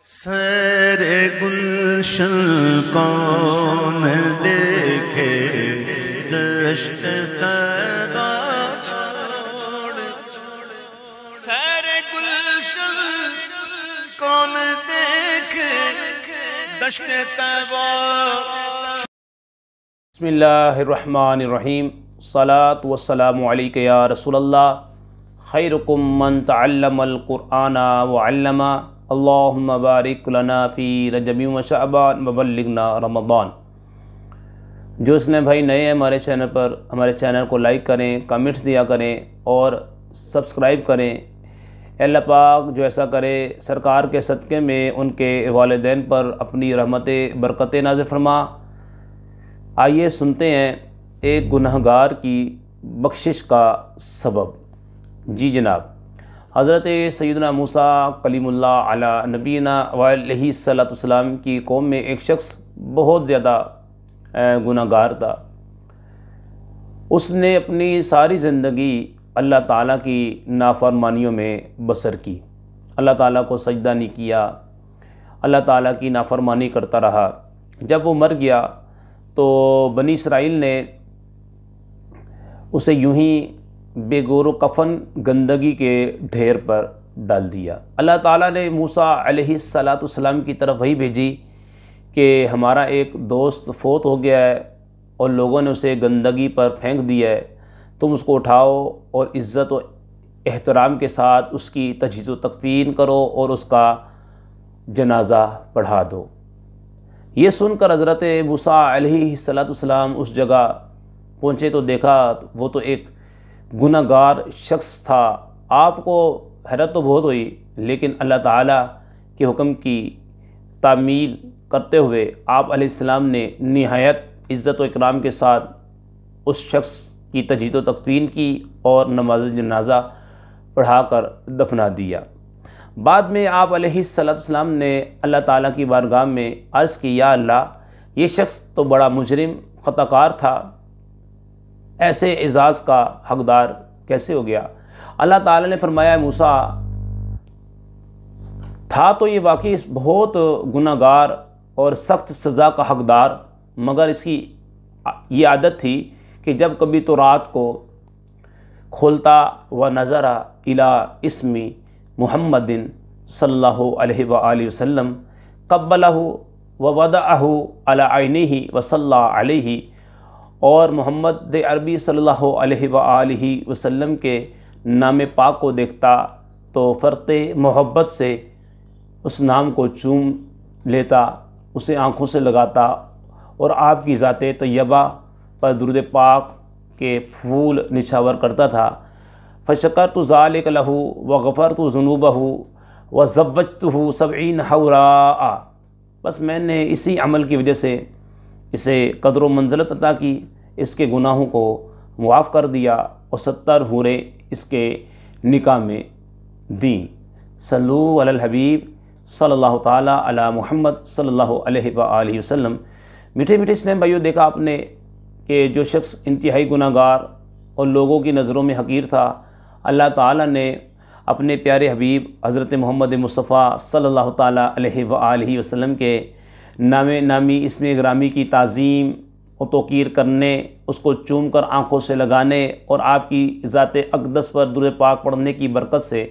سیر گلشن کون دیکھے دشت طیبہ چھوڑ، سیر گلشن کون دیکھے دشت طیبہ۔ بسم اللہ الرحمن الرحیم، الصلاۃ والسلام علیک یا رسول اللہ، خیرکم من تعلم القرآن وعلمہ، اللہم بارک لنا فی رجب و شعبان وبلغنا رمضان۔ جو اس نے بھائی نئے ہیں ہمارے چینل پر، ہمارے چینل کو لائک کریں، کمنٹس دیا کریں اور سبسکرائب کریں۔ اللہ پاک جو ایسا کرے، سرکار کے صدقے میں ان کے والدین پر اپنی رحمتیں برکتیں نازل فرما۔ آئیے سنتے ہیں ایک گنہگار کی بخشش کا سبب۔ جی جناب، حضرت سیدنا موسیٰ کلیم اللہ علی نبینا علیہ الصلوۃ والسلام کی قوم میں ایک شخص بہت زیادہ گنہگار تھا۔ اس نے اپنی ساری زندگی اللہ تعالیٰ کی نافرمانیوں میں بسر کی، اللہ تعالیٰ کو سجدہ نہیں کیا، اللہ تعالیٰ کی نافرمانی کرتا رہا۔ جب وہ مر گیا تو بنی اسرائیل نے اسے یوں ہی بے گور و کفن گندگی کے ڈھیر پر ڈال دیا۔ اللہ تعالیٰ نے موسیٰ علیہ الصلوۃ والسلام کی طرف وحی بھیجی کہ ہمارا ایک دوست فوت ہو گیا ہے اور لوگوں نے اسے گندگی پر پھینک دیا ہے، تم اس کو اٹھاؤ اور عزت و احترام کے ساتھ اس کی تجہیز و تکفین کرو اور اس کا جنازہ پڑھا دو۔ یہ سن کر حضرت موسیٰ علیہ الصلوۃ والسلام اس جگہ پہنچے تو دیکھا وہ تو ایک گنہگار شخص تھا۔ آپ کو حیرت تو بہت ہوئی، لیکن اللہ تعالیٰ کے حکم کی تعمیل کرتے ہوئے آپ علیہ السلام نے نہایت عزت و اکرام کے ساتھ اس شخص کی تجہیز و تکفین کی اور نماز جنازہ پڑھا کر دفنا دیا۔ بعد میں آپ علیہ الصلوۃ والسلام نے اللہ تعالیٰ کی بارگاہ میں عرض کی، یا اللہ، یہ شخص تو بڑا مجرم خطا کار تھا، ایسے اعزاز کا حقدار کیسے ہو گیا؟ اللہ تعالیٰ نے فرمایا، موسیٰ تھا تو یہ واقعی بہت گنہگار اور سخت سزا کا حقدار، مگر اس کی یہ عادت تھی کہ جب کبھی تو رات کو کھولتا و نظر الی اسم محمد صلی اللہ علیہ وآلہ وسلم قبلہ و وضعہ علی عینہ و صلی علیہ، اور محمد عربی صلی اللہ علیہ وآلہ وسلم کے نام پاک کو دیکھتا تو فرط محبت سے اس نام کو چوم لیتا، اسے آنکھوں سے لگاتا اور آپ کی ذات طیبہ پر درود پاک کے پھول نچھاور کرتا تھا۔ فشکرت ذالک لہ وغفرت ذنوبہ وزوجتہ 70 حوراء، بس میں نے اسی عمل کی وجہ سے اسے قدر و منزلت عطا کی، اس کے گناہوں کو معاف کر دیا اور 70 حوریں اس کے نکاح میں دیں۔ صلو علی الحبیب صلی اللہ تعالیٰ علی محمد صلی اللہ علیہ وآلہ وسلم۔ میٹھے میٹھے اسلام بھائیوں، دیکھا آپ نے کہ جو شخص انتہائی گناہ گار اور لوگوں کی نظروں میں حقیر تھا، اللہ تعالیٰ نے اپنے پیارے حبیب حضرت محمد مصطفیٰ صلی اللہ تعالیٰ علیہ وآلہ وسلم کے نامی اسم گرامی کی تعظیم و توقیر کرنے، اس کو چوم کر آنکھوں سے لگانے اور آپ کی ذات اقدس پر درود پاک پڑھنے کی برکت سے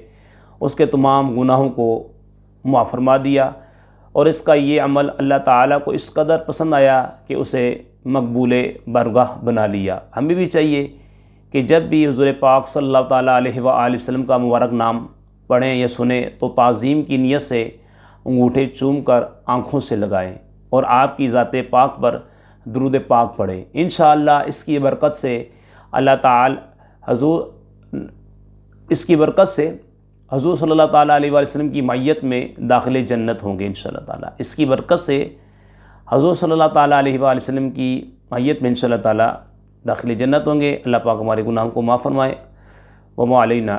اس کے تمام گناہوں کو معاف فرما دیا، اور اس کا یہ عمل اللہ تعالیٰ کو اس قدر پسند آیا کہ اسے مقبول بارگاہ بنا لیا۔ ہمیں بھی چاہیے کہ جب بھی حضور پاک صلی اللہ تعالیٰ علیہ وآلہ وسلم کا مبارک نام پڑھیں یا سنیں تو تعظیم کی نیت سے انگوٹھے چوم کر آنکھوں سے لگائیں اور آپ کی ذات پاک پر درود پاک پڑھیں۔ انشاءاللہ اس کی برکت سے اللہ تعالیٰ اس کی برکت سے حضور صلی اللہ تعالیٰ علیہ وآلہ وسلم کی معیت میں داخل جنت ہوں گے انشاءاللہ تعالیٰ۔ اس کی برکت سے حضور صلی اللہ تعالیٰ علیہ وآلہ وسلم کی معیت میں انشاءاللہ تعالیٰ داخل جنت ہوں گے۔ اللہ پاک ہمارے گناہوں کو معاف فرمائے۔ وما علینا